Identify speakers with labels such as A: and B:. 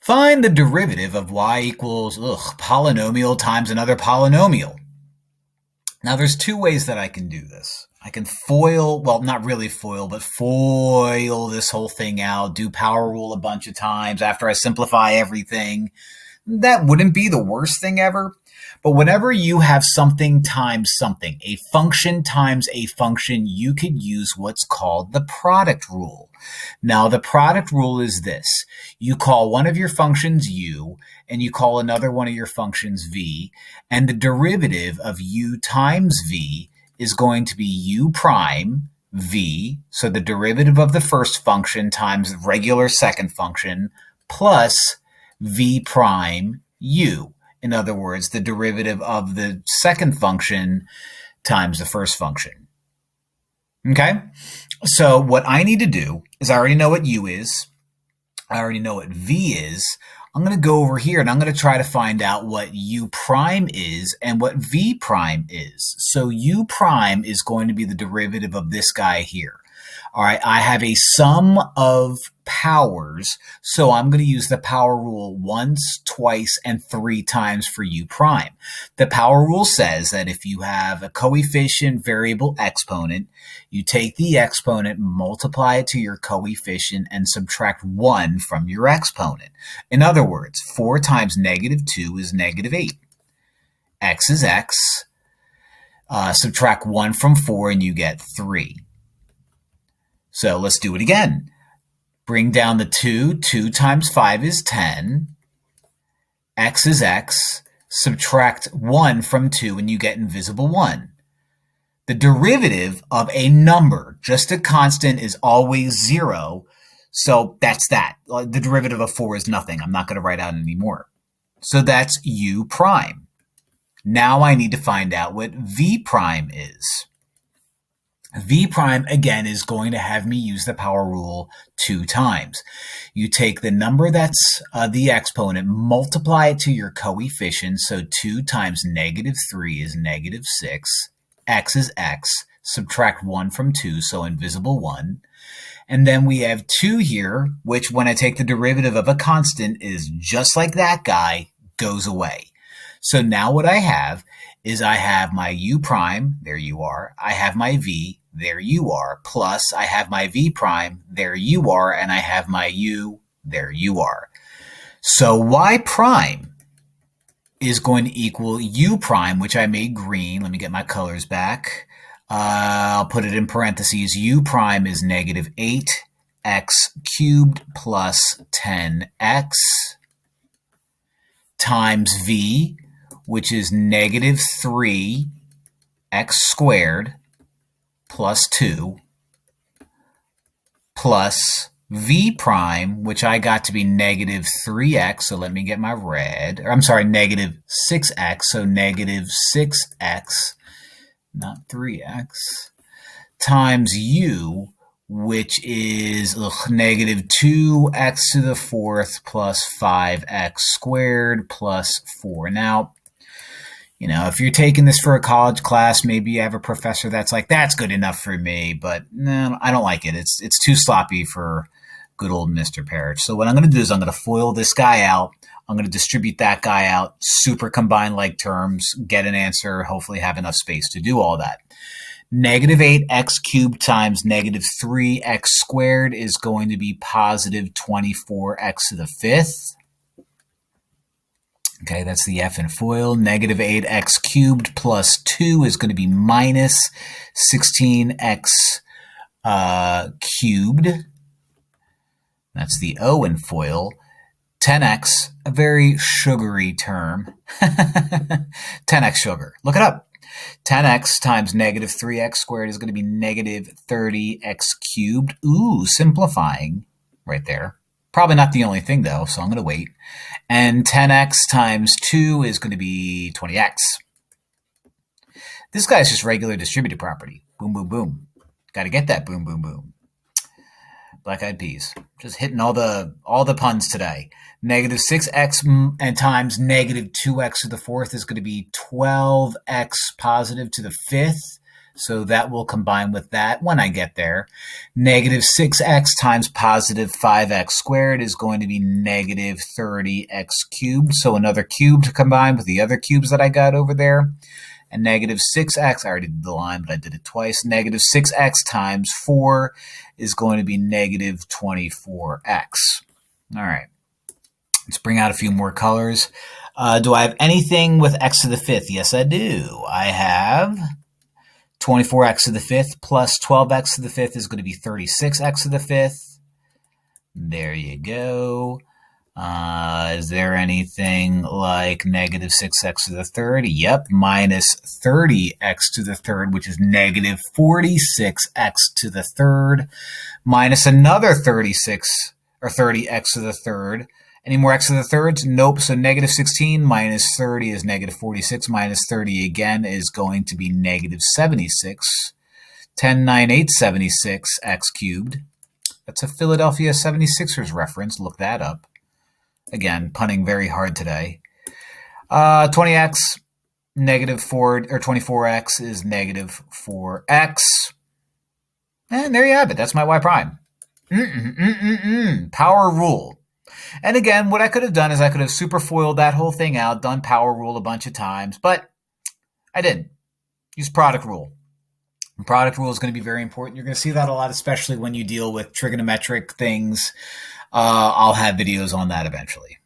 A: Find the derivative of y equals polynomial times another polynomial. Now there's two ways that I can do this. I can foil, well, not really foil, but FOIL this whole thing out, do power rule a bunch of times after I simplify everything. That wouldn't be the worst thing ever. But whenever you have something times something, a function times a function, you could use what's called the product rule. Now, the product rule is this. You call one of your functions u, and you call another one of your functions v, and the derivative of u times v is going to be u prime v, so the derivative of the first function times the regular second function, plus v prime u. In other words, the derivative of the second function times the first function. Okay? So what I need to do is I already know what u is. I already know what v is. I'm going to go over here and I'm going to try to find out what u prime is and what v prime is. So u prime is going to be the derivative of this guy here. All right, I have a sum of powers, so I'm going to use the power rule once, twice, and 3 times for u prime. The power rule says that if you have a coefficient variable exponent, you take the exponent, multiply it to your coefficient, and subtract 1 from your exponent. In other words, 4 times -2 is -8. X is x. Subtract 1 from 4 and you get 3. So let's do it again. Bring down the 2. 2 times 5 is 10. X is x. Subtract 1 from 2 and you get invisible 1. The derivative of a number, just a constant, is always 0. So that's that. The derivative of 4 is nothing. I'm not going to write out any more. So that's u prime. Now I need to find out what v prime is. V prime, again, is going to have me use the power rule 2 times. You take the number that's the exponent, multiply it to your coefficient, so 2 times -3 is -6. X is x. Subtract 1 from 2, so invisible 1. And then we have 2 here, which when I take the derivative of a constant is just like that guy, goes away. So now what I have is I have my u prime, there you are. I have my v, there you are. Plus I have my v prime, there you are. And I have my u, there you are. So y prime is going to equal u prime, which I made green. Let me get my colors back. I'll put it in parentheses. U prime is -8x cubed plus 10x times v, which is -3x squared plus 2 plus v prime, which I got to be -3x, so let me get my red. I'm sorry, -6x, so -6x, not 3x, times u, which is -2x to the 4th plus 5x squared plus 4. Now, you know, if you're taking this for a college class, maybe you have a professor that's like, that's good enough for me, but no, I don't like it. It's too sloppy for good old Mr. Perich. So what I'm going to do is I'm going to FOIL this guy out. I'm going to distribute that guy out, super combine like terms, get an answer, hopefully have enough space to do all that. -8x cubed times -3x squared is going to be +24x to the 5th. Okay, that's the F in FOIL. -8x cubed plus 2 is going to be -16x cubed. That's the O in FOIL. 10x, a very sugary term. 10x sugar. Look it up. 10x times -3x squared is going to be -30x cubed. Ooh, simplifying right there. Probably not the only thing, though, so I'm going to wait. And 10x times 2 is going to be 20x. This guy's just regular distributive property. Boom, boom, boom. Got to get that boom, boom, boom. Black Eyed Peas. Just hitting all the puns today. -6x and times -2x to the 4th is going to be 12x positive to the 5th So that will combine with that when I get there. Negative 6x times positive 5x squared is going to be negative 30x cubed. So another cube to combine with the other cubes that I got over there. And negative 6x, I already did the line, but I did it twice. Negative 6x times 4 is going to be negative 24x. All right. Let's bring out a few more colors. Do I have anything with x to the fifth? Yes, I do. I have 24x to the fifth plus 12x to the fifth is going to be 36x to the fifth. There you go. Is there anything like negative 6x to the third? Yep, minus 30x to the third, which is negative 46x to the third, minus another 36 or 30x to the third. Any more x to the thirds? Nope. So negative 16 minus 30 is negative 46. Minus 30 again is going to be negative 76. 10, 9, 8, 76 x cubed. That's a Philadelphia 76ers reference. Look that up. Again, punning very hard today. 20x, negative 4, or 24x is negative 4x. And there you have it. That's my y prime. Power rule. And again, what I could have done is I could have superfoiled that whole thing out, done power rule a bunch of times, but I didn't. Use product rule. And product rule is going to be very important. You're going to see that a lot, especially when you deal with trigonometric things. I'll have videos on that eventually.